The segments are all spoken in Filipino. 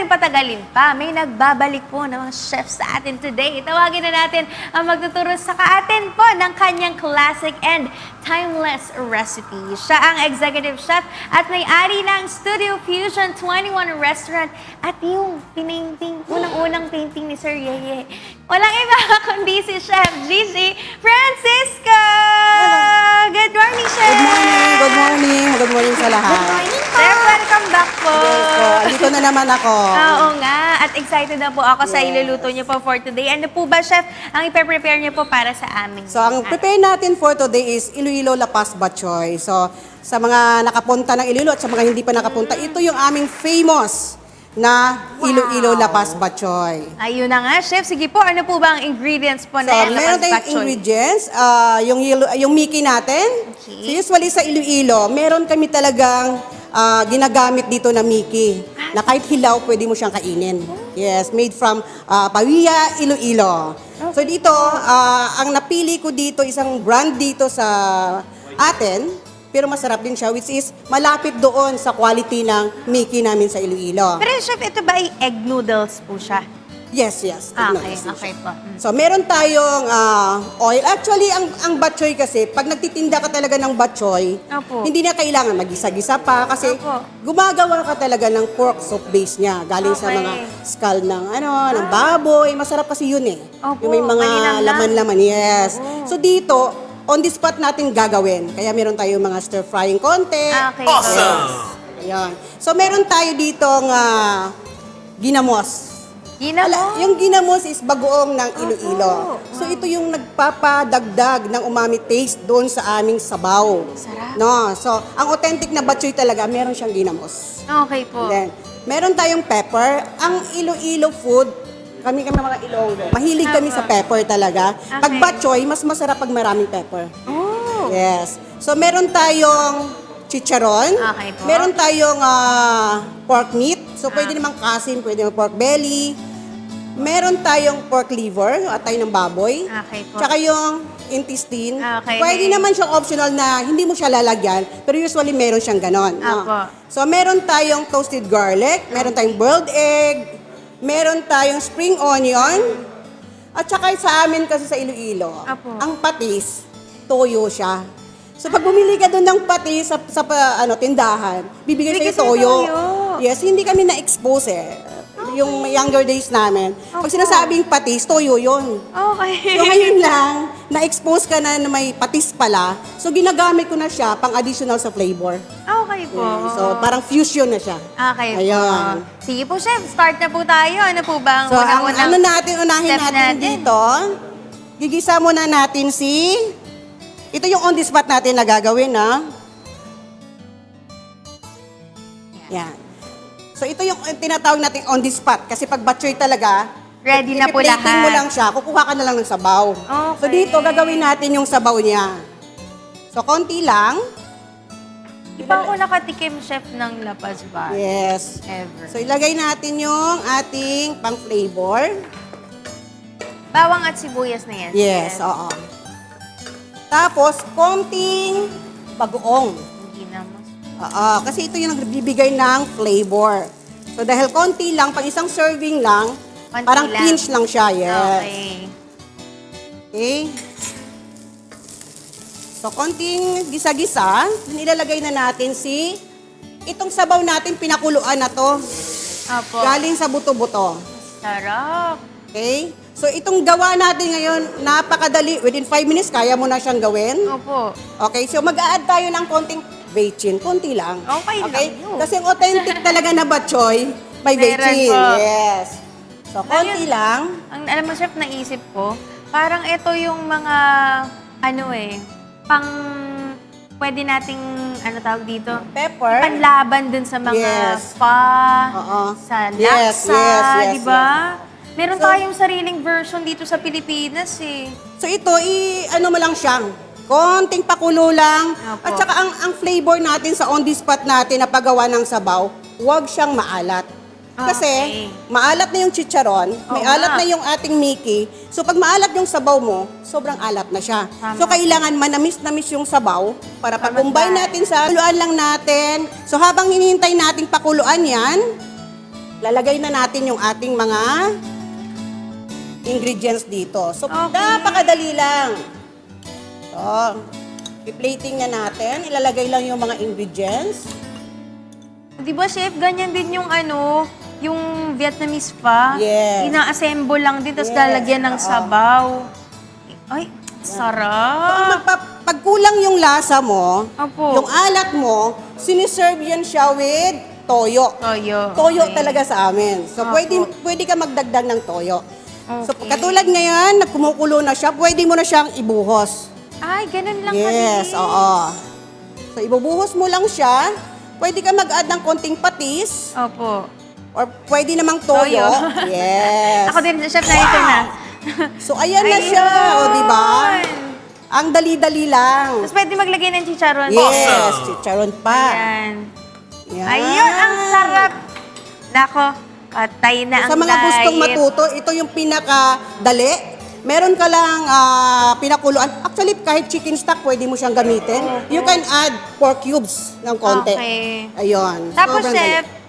natin patagalin pa, may nagbabalik po ng mga chef sa atin today. Tawagin na natin ang magtuturo sa atin po ng kanyang classic and timeless recipe. Siya ang executive chef at may-ari ng Studio Fusion 21 Restaurant at yung pinainting, unang-unang painting ni Sir Yeye. Walang iba kundi si Chef Gigi Francisco! Good morning, Chef! Good morning, good morning, good morning sa lahat. Good morning po! Chef, welcome back po! Yes po, dito na naman ako. Oo nga, at excited na po ako sa Yes. iluluto niyo po for today. Ano po ba, Chef, ang ipe-prepare niyo po para sa amin? So, ang prepare natin for today is Iloilo Lapas Batchoy. So, sa mga nakapunta ng Iloilo at sa mga hindi pa nakapunta, ito yung aming famous na Iloilo Lapas Batchoy. Ayun na nga, Chef. Sige po, ano po ba ang ingredients po So, na meron tayong ingredients, yung Mickey natin. Okay. So, usually sa Iloilo, meron kami talagang ginagamit dito na Mickey. Na kahit hilaw, pwede mo siyang kainin. Yes, made from Pavia, Iloilo. So dito, ang napili ko dito, isang brand dito sa atin, pero masarap din siya, which is malapit doon sa quality ng Mickey namin sa Iloilo. Pero, Chef, ito ba ay egg noodles po siya? Yes, yes. Okay, Tignan okay siya. po. So, meron tayong oil. Actually, ang batchoy kasi, pag nagtitinda ka talaga ng batchoy, Opo. hindi na kailangan magisa-gisa pa kasi Opo. gumagawa ka talaga ng pork soup base niya. Galing sa Okay. mga skull ng, ng baboy. Masarap kasi yun eh. Opo, Yung may mga malinamnam. laman-laman. Yes. Oo. So, dito, on the spot natin gagawin. Kaya meron tayong mga stir-frying konti. Okay. Yes. Ayan. So, meron tayo ditong ginamos. Ginamo? Yung ginamos is bagoong ng Iloilo. Opo. So ito yung nagpapadagdag ng umami taste doon sa aming sabaw. Sarap. No, so ang authentic na batchoy talaga, meron siyang ginamos. Okay po. Then, meron tayong pepper. Ang Iloilo food, kami mga Ilonggo, mahilig kami sa pepper talaga. Pag Okay. batchoy, mas masarap pag maraming pepper. Oh. Yes. So meron tayong chicharon. Okay po. Meron tayong pork meat. So pwede namang kasin, pwede namang pork belly. Meron tayong pork liver, atay ng baboy. Okay po. Tsaka yung intestine. Okay. Pwede naman siyang optional na hindi mo siya lalagyan, pero usually meron siyang ganon. no? Apo. So meron tayong toasted garlic, meron tayong boiled egg, meron tayong spring onion, at saka sa amin kasi sa Iloilo, Apo. ang patis, toyo siya. So pag bumili ka doon ng patis sa tindahan, bibigyan Bibigyan sa'yo sa'yo toyo. toyo. Yes, hindi kami na-expose eh. Yung younger days namin. Pag sinasabing patis, toyo yun. Okay. So ngayon lang, na-expose ka na may patis pala. So ginagamit ko na siya pang additional sa flavor. Okay po. Yeah, so parang fusion na siya. Okay Ayun. po. Sige po, Chef. Start na po tayo. Ano po ba ang So ang unang-unang unahin step natin dito, gigisa muna natin ito yung on the spot natin na gagawin, ha? Yan. So ito yung tinatawag natin on the spot. Kasi pag batchoy talaga, Ready na po ipiplating lahat. mo lang siya, kukuha ka na lang ng sabaw. Okay. So dito, gagawin natin yung sabaw niya. So konti lang. Di ba ako nakatikim, Chef, ng Lapas Bar? Yes. Ever. So ilagay natin yung ating pang flavor. Bawang at sibuyas na yan. Yes, oo. Tapos, konting bagoong. Hindi naman. Oo, kasi ito yung nagbibigay ng flavor. So dahil konti lang, pang isang serving lang, Konti parang lang. pinch lang siya, yes. Okay. Okay. So konting gisa-gisa, nilalagay na natin itong sabaw natin pinakuluan na to. Opo. Galing sa buto-buto. Sarap. Okay? So itong gawa natin ngayon, napakadali. Within 5 minutes, kaya mo na siyang gawin. Opo. Okay, so mag-a-add tayo ng konting bechin. Konti lang. Okay lang yun. Kasi ang authentic talaga na batchoy, may Meron bechin. po. Yes. So, konti Ayun. lang. Ang alam mo, Chef, naisip ko, parang ito yung mga, pwede nating, tawag dito? Pepper. Panlaban dun sa mga Yes. spa, Oo. sa Yes, laksa, yes, di ba? Meron So- tayong sariling version dito sa Pilipinas eh. So, ito, mo lang siyang. Konting pakulo lang. Opo. At saka ang flavor natin sa on the spot natin na paggawa ng sabaw, huwag siyang maalat. Kasi Okay. maalat na yung chicharon, may Oo alat nga. na yung ating Mickey. So pag maalat yung sabaw mo, sobrang alat na siya. Tama. So kailangan manamis-namis yung sabaw para pag Tama combine tayo. natin sa pakuluan lang natin. So habang hinihintay nating pakuluan yan, lalagay na natin yung ating mga ingredients dito. So, Okay. napakadali lang. So, i-plating na natin. Ilalagay lang yung mga ingredients. Di ba, chef, ganyan din yung yung Vietnamese pa. Yes. Ina-assemble lang din, tapos Yes, lalagyan ng oo. sabaw. Ay, So, sarap. pag kulang yung lasa mo, Opo. yung alat mo, siniserve yan siya with toyo. Toyo. Toyo Okay. talaga sa amin. So, Opo. pwede ka magdagdag ng toyo. So, Okay. katulad ngayon, kumukulo na siya, pwede mo na siyang ibuhos. Ay, ganun lang Yes, kadali. oo. So, ibubuhos mo lang siya. Pwede ka mag-add ng konting patis Opo. or pwede namang toyo. Toyo. Yes. Ako din, chef, na ito na. So, ayan na siya. O, di ba? Ang dali-dali lang. Tapos pwede maglagay ng chicharon. Yes, chicharon pa. Ayan. Yan. Ayun, ang sarap. Nako, patay na Sa ang mga gustong diet. matuto, ito yung pinakadali. Meron ka lang pinakuluan. Actually, kahit chicken stock, pwede mo siyang gamitin. You can add pork cubes ng konti. Okay. Ayun. Tapos, Sobrang chef, dali.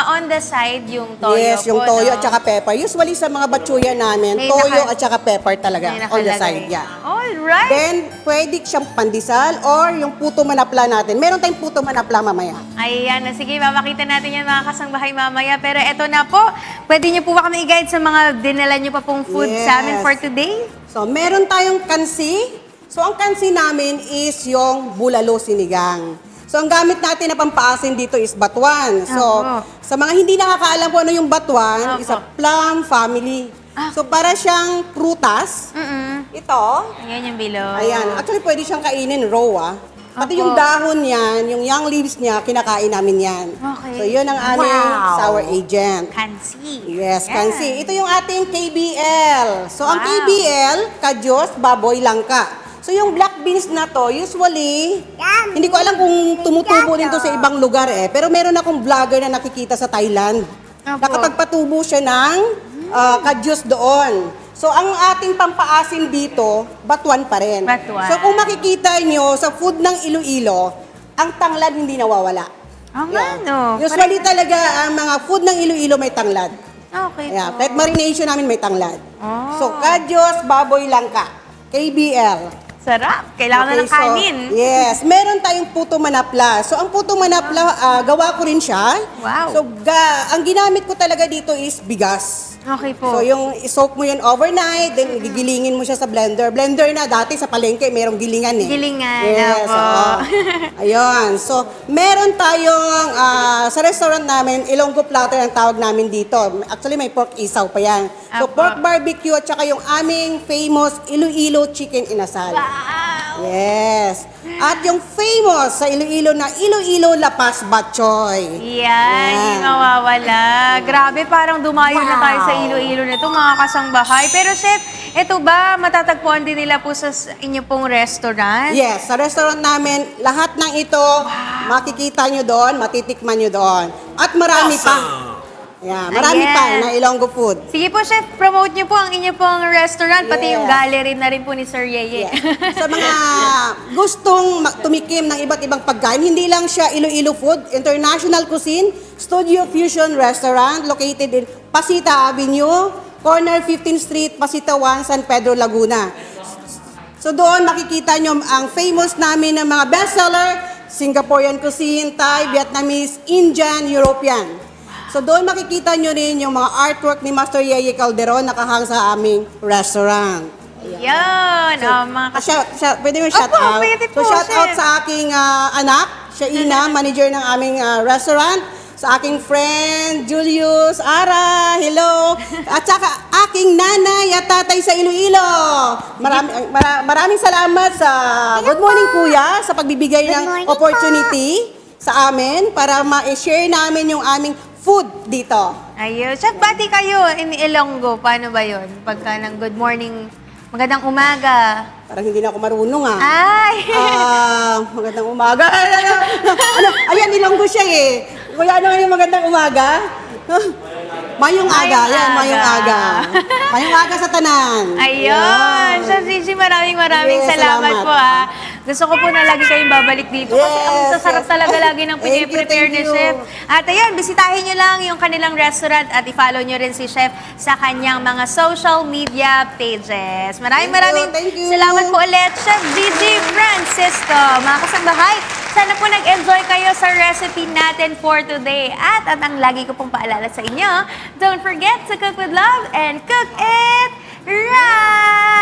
on the side, yung toyo Yes, yung po, toyo no? at saka pepper. Usually sa mga batsuya namin, May toyo naka- at saka pepper talaga May on the nakalagay. side. Yeah. Alright. Then, pwede siyang pandesal or yung puto manapla natin. Meron tayong puto manapla mamaya. Ayan, sige, papakita natin yan mga kasangbahay mamaya. Pero eto na po, pwede niyo po ba kami i-guide sa mga dinala niyo pa pong food sa amin Yes. for today? So, meron tayong kansi. So, ang kansi namin is yung bulalo sinigang. So, ang gamit natin na pampaasin dito is batuan. So, Opo. sa mga hindi nakakaalam po ano yung batuan, Opo. is a plum family. So, para siyang prutas. Ito, Ayan yung below. ayan. Actually, pwede siyang kainin raw, Pati Opo. yung dahon niyan, yung young leaves niya, kinakain namin yan. Okay. So, yun ang aming Wow. sour agent. Kansi. Yes, Yan. kansi. Ito yung ating KBL. So, ang Wow. KBL, kadyos, baboy, langka. So, yung black beans na to, usually, hindi ko alam kung tumutubo dito sa ibang lugar pero meron akong vlogger na nakikita sa Thailand. Opo. Nakapagpatubo siya ng kadyos doon. So, ang ating pampaasin dito, batuan pa rin. Batuan. So, kung makikita nyo sa food ng Iloilo, ang tanglad hindi nawawala. Oo nga, no? Usually talaga, ang mga food ng Iloilo may tanglad. Okay Yeah, po. kahit marination namin may tanglad. Oh. So, kadyos, baboy, langka. KBL. Sarap. Kailangan na ng Okay, so, kanin. yes. Meron tayong puto manapla. So, ang puto manapla, gawa ko rin siya. Wow. So, ang ginamit ko talaga dito is bigas. Okay po. So, yung isoak mo yun overnight, then gigilingin mo siya sa blender. Blender na, dati sa palengke, merong gilingan eh. Gilingan, Yes, opo. oo. Ayun. So, meron tayong, sa restaurant namin, Ilonggo platter ang tawag namin dito. Actually, may pork isaw pa yan. So, Opo. pork barbecue at saka yung aming famous Iloilo chicken inasal. Wow. Yes. At yung famous sa Iloilo na Iloilo Lapas Batchoy. Yan, hindi mawawala. Grabe, parang dumayo na tayo sa Iloilo nito, mga kasangbahay. Pero chef, ito ba matatagpuan din nila po sa inyo pong restaurant? Yes, sa restaurant namin, lahat ng ito, makikita nyo doon, matitikman nyo doon. At marami pa. Yeah, marami Ayan. pa na Ilonggo food. Sige po, chef, promote niyo po ang inyo pong restaurant, pati Yes. yung gallery na rin po ni Sir Yeye. Yeah. Sa mga gustong tumikim ng iba't ibang pagkain, hindi lang siya Iloilo Food, International Cuisine, Studio Fusion Restaurant, located in Pasita Avenue, corner 15th Street, Pasita 1, San Pedro, Laguna. So doon makikita nyo ang famous namin ng mga bestseller, Singaporean cuisine, Thai, Vietnamese, Indian, European. So doon makikita nyo rin yung mga artwork ni Master Yeye Calderon nakahang sa aming restaurant. Yan, mga Pwede mo shout Opo, out. pwede po, So shout out chef. sa aking anak, siya Ina, manager ng aming restaurant. Sa aking friend, Julius, Ara, hello. At saka aking nanay at tatay sa Iloilo. Maraming salamat sa Good Morning Kuya sa pagbibigay ng opportunity sa amin para ma-share namin yung aming food dito. Ayun. Chef, bati kayo in Ilonggo. Paano ba yun? Pagka ng good morning, magandang umaga. Parang hindi na ako marunong Ay! Magandang umaga. Ayan, Ilonggo siya eh. Kuya, ano yung magandang umaga? Mayong aga. Mayong Yan, mayong aga. aga. Mayong aga sa tanan. Ayun! Chef Gigi, maraming Yes, salamat salamat. po Gusto ko po na lagi kayong babalik dito kasi ang Yes, sasarap yes. talaga lagi ng Thank you, piniprepare thank ni you. Chef. At ayun, bisitahin nyo lang yung kanilang restaurant at i-follow nyo rin si Chef sa kanyang mga social media pages. Maraming Thank you. salamat po ulit, Chef Gigi Francisco. Mga kasambahay, sana po nag-enjoy kayo sa recipe natin for today. At ang lagi ko pong paalala sa inyo, don't forget to cook with love and cook it right!